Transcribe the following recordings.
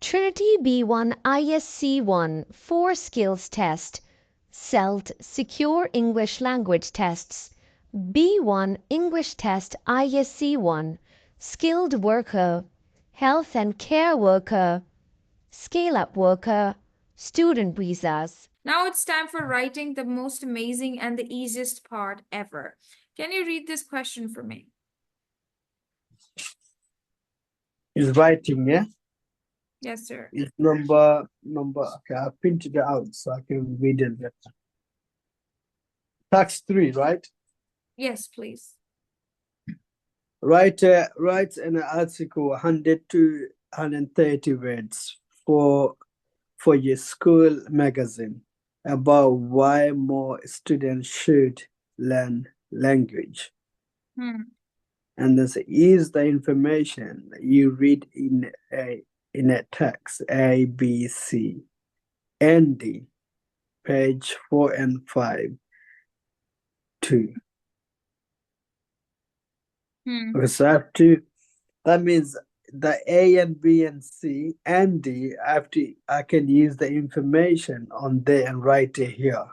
Trinity B1 ISE I 4 Skills Test, SELT Secure English Language Tests, B1 English Test ISE I, Skilled Worker, Health and Care Worker, Scale-Up Worker, Student Visas. Now it's time for writing, the most amazing and the easiest part ever. Can you read this question for me? Is writing, yeah? Yes, sir. It's number, okay, I printed it out so I can read it better. Tax 3, right? Yes, please. Write an article 100 to 130 words for your school magazine about why more students should learn language. And this is the information you read in a text A, B, C, and D, page 4 and 5, 2. Because I have to, that means the A and B and C and D, I can use the information on there and write it here.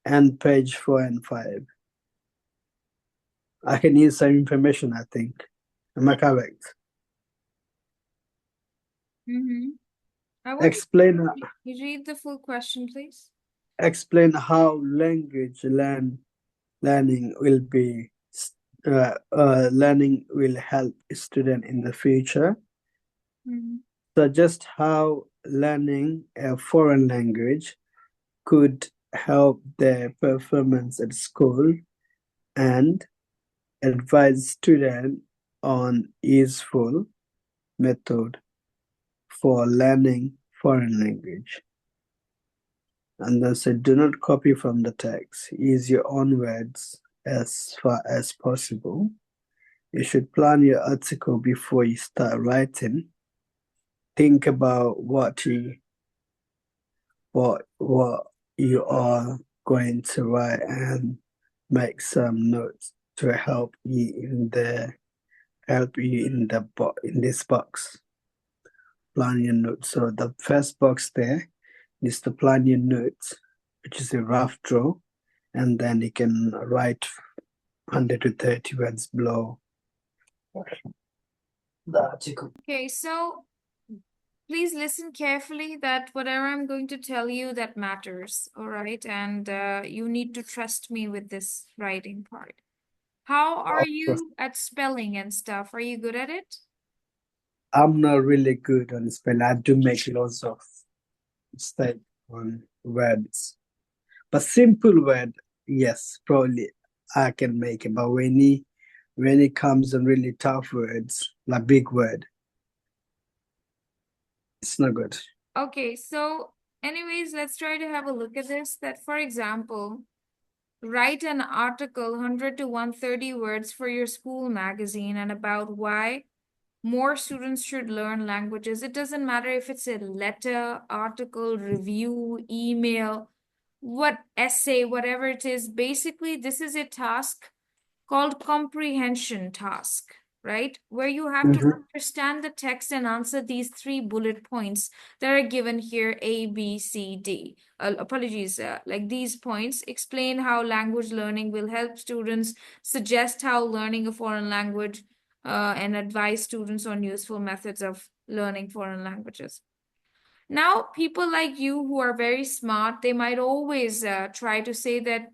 And page 4 and 5. I can use some information, I think. Am I correct? Explain. You read the full question, please. Explain how language learning will be. Learning will help student in the future. Suggest how learning a foreign language could help their performance at school, and advise students on useful method for learning foreign language. And then say, do not copy from the text. Use your own words as far as possible. You should plan your article before you start writing. Think about what you are going to write and make some notes to help you in this box. Plan your notes. So the first box there is to plan your notes, which is a rough draw, and then you can write 100 to 30 words below the article. Okay, so please listen carefully that whatever I'm going to tell you, that matters, all right? And you need to trust me with this writing part. How are you at spelling and stuff? Are you good at it? I'm not really good on spelling. I do make lots of mistakes on words. But simple word, yes, probably I can make it. But when it comes on really tough words, like big word, it's not good. Okay, so anyways, let's try to have a look at this. That, for example, write an article 100 to 130 words for your school magazine and about why more students should learn languages. It doesn't matter if it's a letter, article, review, email, essay, whatever it is. Basically, this is a task called comprehension task, right? Where you have to understand the text and answer these 3 bullet points that are given here, A, B, C, D. Like these points explain how language learning will help students, suggest how learning a foreign language, and advise students on useful methods of learning foreign languages. Now, people like you who are very smart, they might always try to say that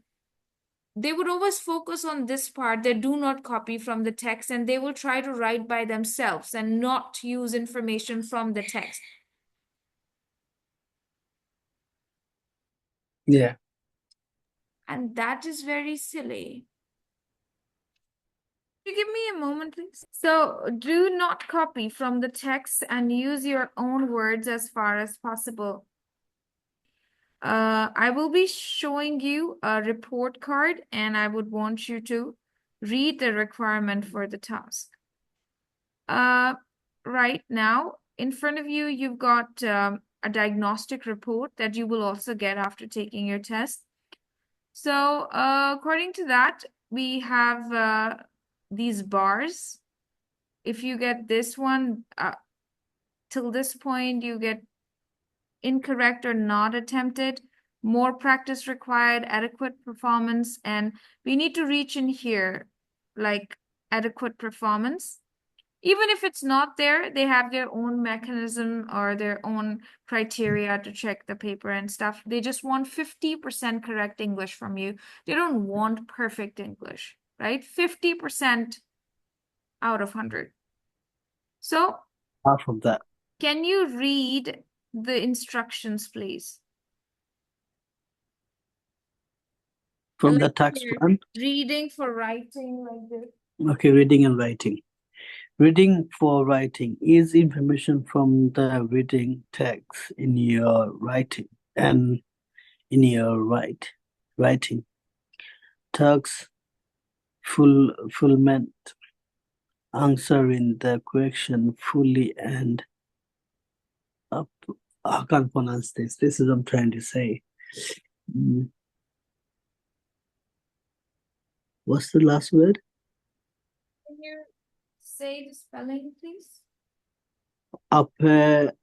they would always focus on this part. They do not copy from the text, and they will try to write by themselves and not use information from the text. Yeah. And that is very silly. Can you give me a moment, please? So do not copy from the text and use your own words as far as possible. I will be showing you a report card, and I would want you to read the requirement for the task. Right now, in front of you, you've got a diagnostic report that you will also get after taking your test. So according to that, we have these bars. If you get this one, till this point you get incorrect or not attempted, more practice required, adequate performance, and we need to reach in here, like adequate performance. Even if it's not there, they have their own mechanism or their own criteria to check the paper and stuff. They just want 50% correct English from you. They don't want perfect English, right? 50% out of 100. So, Half of that. can you read the instructions, please? From Like the tax here, plan? reading for writing like this. Okay, reading and writing. Reading for writing is information from the reading text in your writing and in your writing. Text fulfillment, answering the question fully and up. I can't pronounce this. This is what I'm trying to say. What's the last word? Can you say the spelling, please? Appropriately.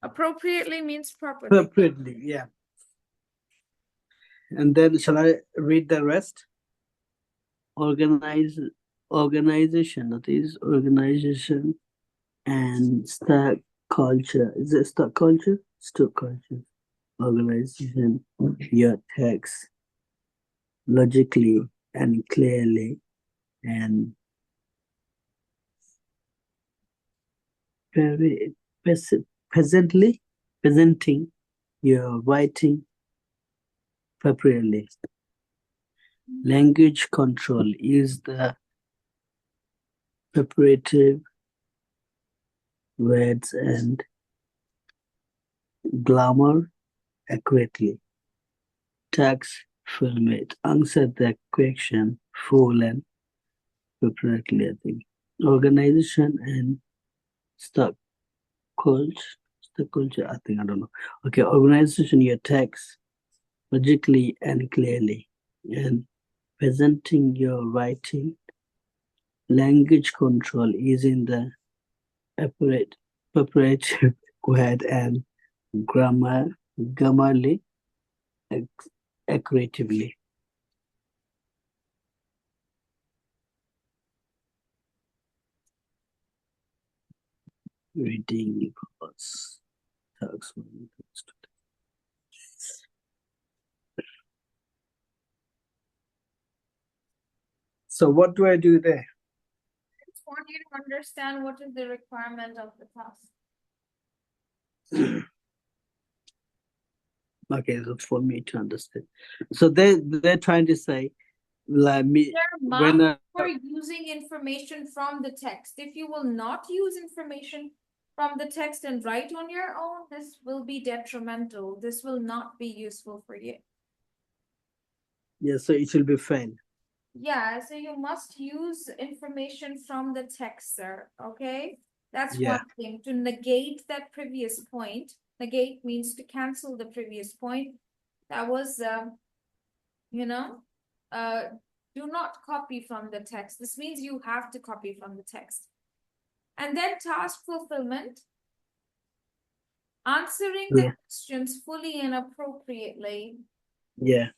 Appropriately means properly. Appropriately, yeah. And then shall I read the rest? Organization, that is organization and stock culture. Is it stock culture? Stock culture. Organization, your text logically and clearly and presenting your writing appropriately. Language control is the preparative words and grammar accurately. Tax format. Answer the question full and appropriately, I think. Organization and stock culture, I think, I don't know. Okay, organization your text logically and clearly and presenting your writing. Language control is in the preparative word and grammarly accurately. Reading was tax. So what do I do there? I just want you to understand what is the requirement of the task. Okay, so for me to understand. So they're trying to say, like me, They're for using information from the text. If you will not use information from the text and write on your own, this will be detrimental. This will not be useful for you. Yeah, so it will be fail. Yeah, so you must use information from the text, sir. Okay, that's one thing. To negate that previous point, negate means to cancel the previous point. That was, do not copy from the text. This means you have to copy from the text. And then task fulfillment, answering the questions fully and appropriately. Yeah.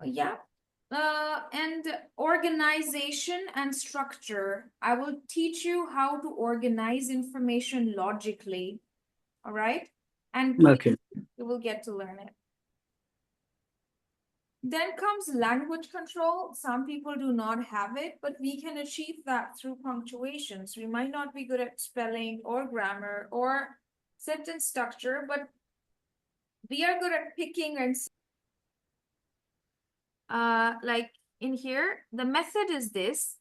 Yeah. And organization and structure. I will teach you how to organize information logically. All right. And Okay. you will get to learn it. Then comes language control. Some people do not have it, but we can achieve that through punctuations. We might not be good at spelling or grammar or sentence structure, but we are good at picking and like in here, the method is this.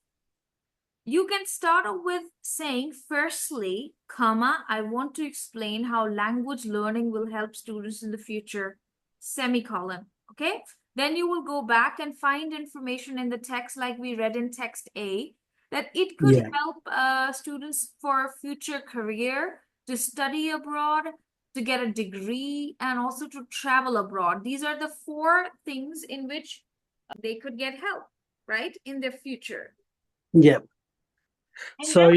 You can start off with saying, firstly, comma, I want to explain how language learning will help students in the future, semicolon, okay? Then you will go back and find information in the text like we read in text A, that it could help students for a future career, to study abroad, to get a degree, and also to travel abroad. These are the 4 things in which they could get help, right, in their future. Yeah. And So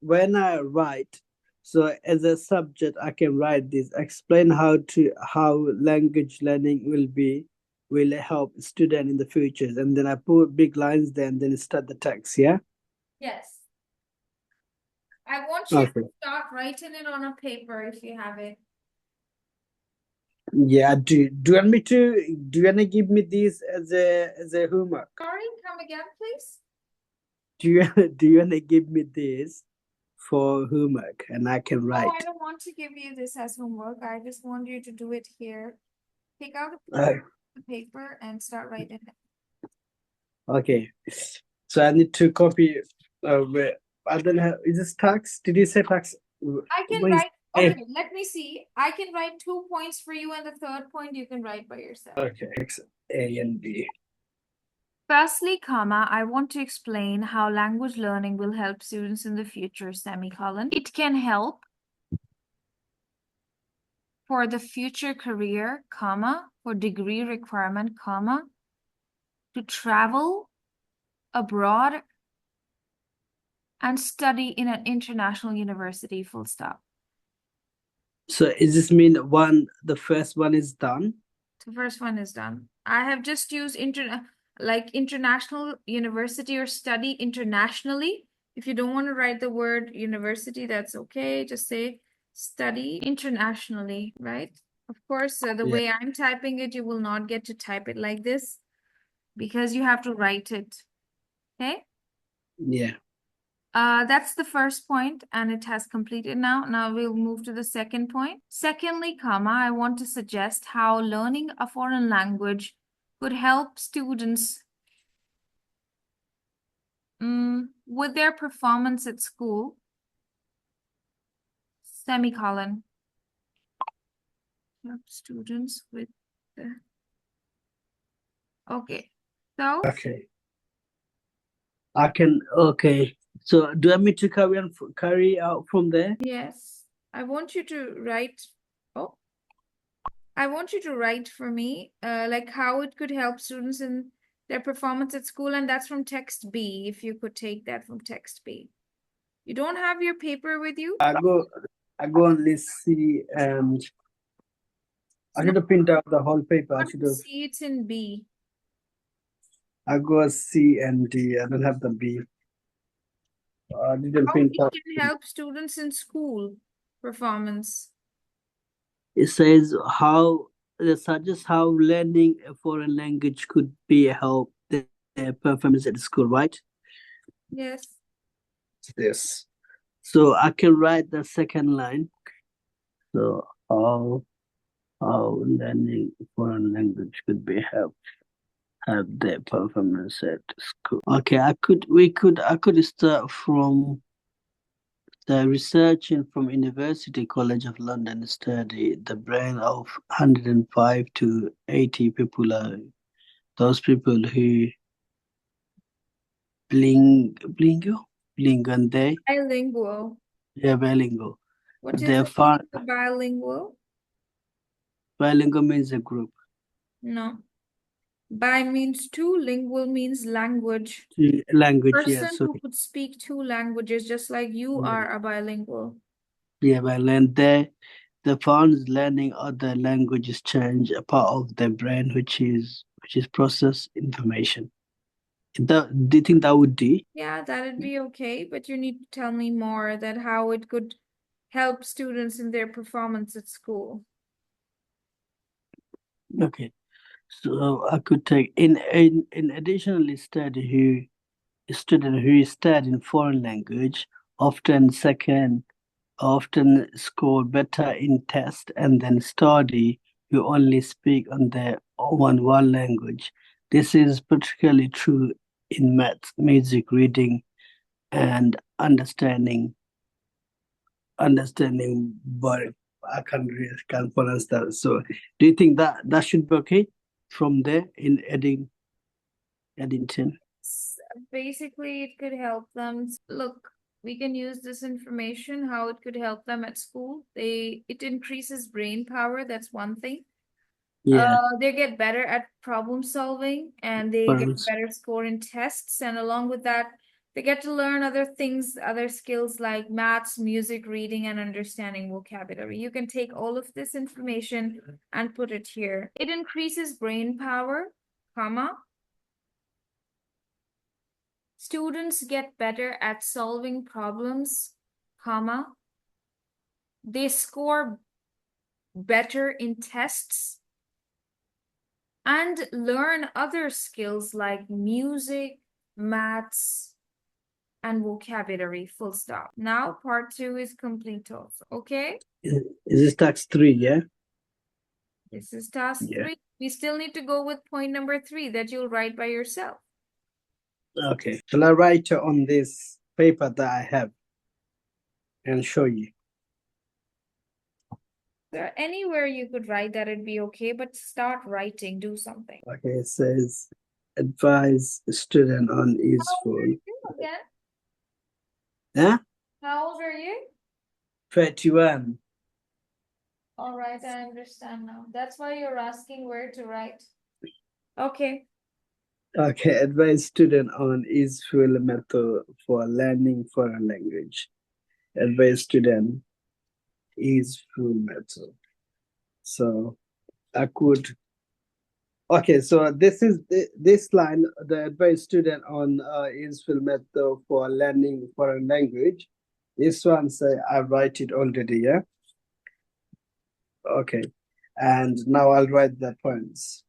when I write, so as a subject I can write this, explain how language learning will help student in the futures, and then I put big lines there and then start the text, yeah? yes, I want you to Okay. start writing it on a paper if you have it. Yeah, do you want to give me this as a homework? Sorry, come again, please. Do you want to give me this for homework and I can Oh, I write? don't want to give you this as homework. I just want you to do it here. Take out Uh, a paper and start writing it. okay. So I need to copy. I don't have. Is this tax? Did you say tax? I can What is write, A? okay, let me see. I can write 2 points for you, and the third point you can write by yourself. Okay. X, A, and B. Firstly, I want to explain how language learning will help students in the future, semicolon. It can help for the future career, for degree requirement, to travel abroad and study in an international university, full stop. So is this mean the first one is done? The first one is done. I have just used international university or study internationally. If you don't want to write the word university, that's okay. Just say study internationally, right? Of course, the Yeah. way I'm typing it, you will not get to type it like this because you have to write it. Okay? Yeah. That's the first point, and it has completed now. Now we'll move to the second point. Secondly, I want to suggest how learning a foreign language could help students with their performance at school, semicolon. Help students with the... Okay, so Okay. I can. Okay. So do I need to carry out from there? yes, I want you to write. Oh, I want you to write for me, like how it could help students in their performance at school, and that's from text B. If you could take that from text B. You don't have your paper with you? I go and let's see. I should have printed out the whole paper. I should have. See, it's in B. I go C and D. I don't have the B. I didn't How print it out. can help students in school performance. It says how it suggests how learning a foreign language could be help their performance at school, right? Yes. Yes. So I can write the second line. So how learning foreign language could be help their performance at school. Okay, I could start from the researching from University College of London study the brain of 105 to 80 people are those people who and they Bilingual. bilingual. What is They the found meaning of bilingual? bilingual means a group. No. Bi means two, lingual means language. Language, yeah. Person So who could speak two languages, just like you yeah, are a bilingual. yeah, and they found learning other languages change a part of their brain, which is process information. Do you think that would do? Yeah, that'd be okay, but you need to tell me more that how it could help students in their performance at school. Okay. So I could take in additionally study who student who study foreign language often score better in test and then study who only speak on their one language. This is particularly true in math, music, reading, and but I can't pronounce that. So do you think that should be okay from there in Eddington? Basically, it could help them. Look, we can use this information, how it could help them at school. It increases brain power, that's one thing. Yeah. They get better at problem solving and they get better score in tests. And along with that, They get to learn other things, other skills like maths, music, reading, and understanding vocabulary. You can take all of this information and put it here. It increases brain power, comma. Students get better at solving problems, comma. They score better in tests and learn other skills like music, maths, and vocabulary, full stop. Now part 2 is complete also, okay? Is this task 3, yeah? This is task Yeah. 3. We still need to go with point number 3 that you'll write by yourself. Okay. Shall I write on this paper that I have and show you? There anywhere you could write that, it'd be okay, but start writing, do something. Okay, it says advise student on his How old are phone. you again? Yeah? How old are you? 31. All right, I understand now. That's why you're asking where to write. Okay. Okay, advise student on useful method for learning foreign language. Advise student useful method. So I could. Okay, so this is this line, the advise student on useful method for learning foreign language. This one say I write it already, yeah. Okay, and now I'll write the points.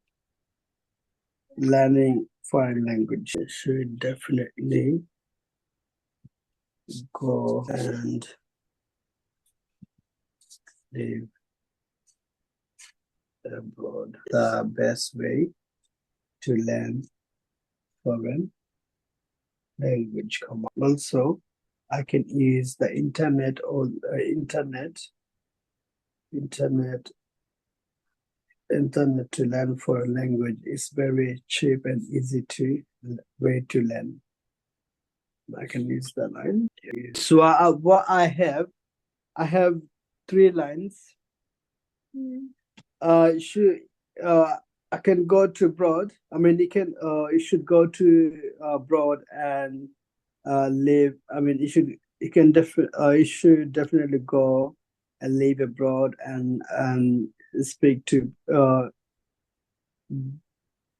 Learning foreign language should definitely go and live abroad. The best way to learn foreign language. Also, I can use the internet or internet to learn foreign language is very cheap and easy to way to learn. I can use that line. So what I have 3 lines. Should I can go to abroad. I mean, you should go to abroad and live. I mean, you should definitely go and live abroad and speak to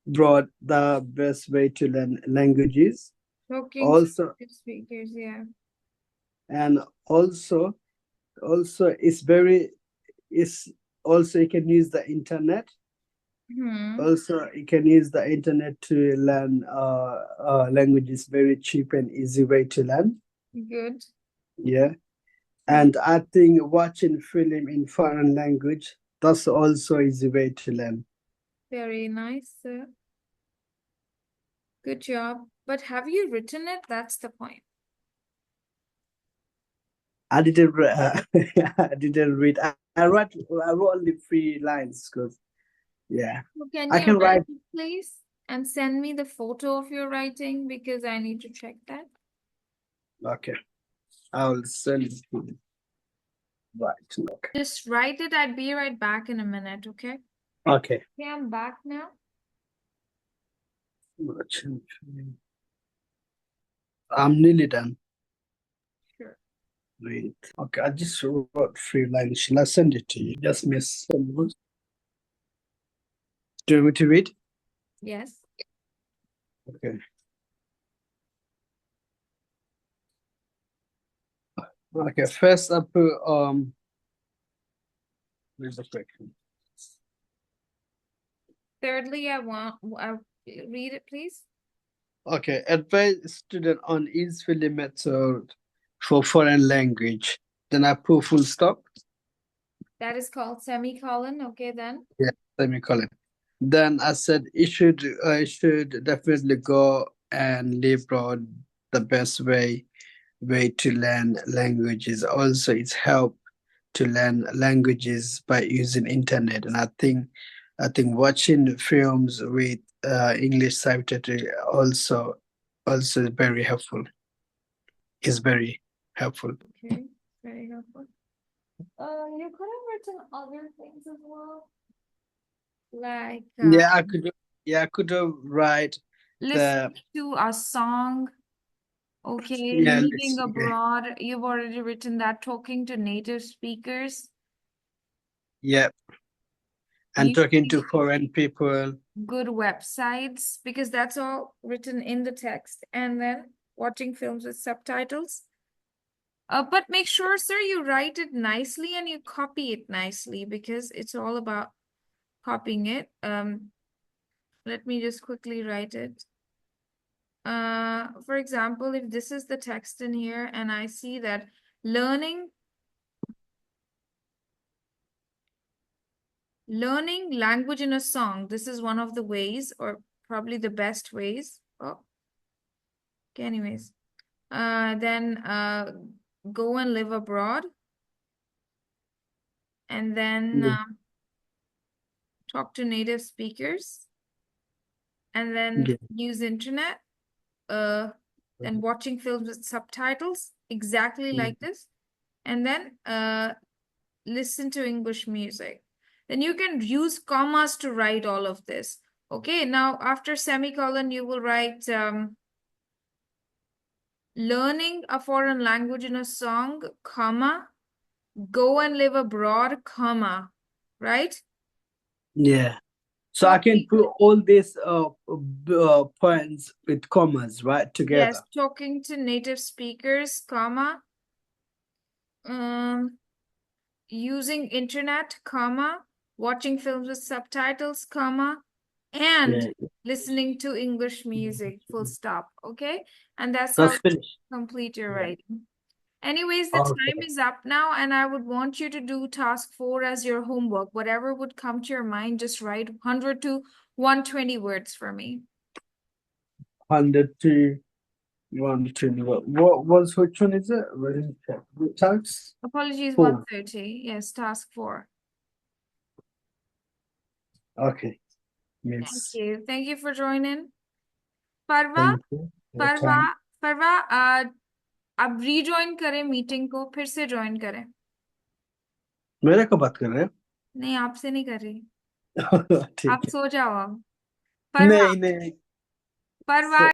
abroad. The best way to learn languages. Talking Also, to speakers, yeah. and also it's also you can use the internet. Also, you can use the internet to learn languages. Very cheap and easy way to learn. Good. Yeah, and I think watching film in foreign language, that's also easy way to learn. Very nice, sir. Good job. But have you written it? That's the point. I didn't I didn't read. I wrote only 3 lines because yeah. So can I you can write write. it, please? And send me the photo of your writing because I need to check that. Okay, I'll send it to you. Right. Okay. Just write it. I'd be right back in a minute, okay? Okay. Okay, I'm back now. I'm nearly done. Sure. Wait. Okay, I just wrote 3 lines. Shall I send it to you? Just miss some words. Do you want me to read? Yes. Okay. Okay, first I put where's the correction? Thirdly, I read it, please. Okay, advise student on useful method for foreign language. Then I put full stop. That is called semicolon. Okay, then. Yeah, semicolon. Then I said it should definitely go and live abroad. The best way to learn languages. Also, it's help to learn languages by using internet. And I think watching films with English subtitle also is very helpful. Is very helpful. Okay, very helpful. You could have written other things as well. Like I could write listen to a song. Okay, Yeah, living let's, okay. abroad. You've already written that. Talking to native speakers. Yeah. And talking to Using foreign people. good websites, because that's all written in the text. And then watching films with subtitles. But make sure, sir, you write it nicely and you copy it nicely, because it's all about copying it. Let me just quickly write it. For example, if this is the text in here and I see that learning language in a song, this is one of the ways, or probably the best ways. Oh, okay, anyways. Then go and live abroad. And then Yeah. talk to native speakers. And then Yeah. use internet. And watching films with subtitles, exactly like this. And then listen to English music. Then you can use commas to write all of this. Okay, now after semicolon, you will write learning a foreign language in a song, comma, go and live abroad, comma, right? Yeah. So I can put all these points with commas, right, together. Yes, talking to native speakers, comma, using internet, comma, watching films with subtitles, comma, and Yeah. listening to English music, full stop. Okay, and that's how That's you finished. complete your Yeah. writing. Anyways, the Okay. time is up now, and I would want you to do task 4 as your homework. Whatever would come to your mind, just write 100 to 120 words for me. 100 to 120. What was, which one is it? Written tax? Apologies, 4. 130. Yes, task 4. Okay. Thank Yes. you. Thank you for joining. Parva, Thank you for your Parva, time. Parva, अब rejoin करें meeting को, फिर से join करें। मेरे को बात कर रहे हैं? नहीं, आपसे नहीं कर रही। ठीक आप है। सो जाओ अब। परवा नहीं नहीं परवा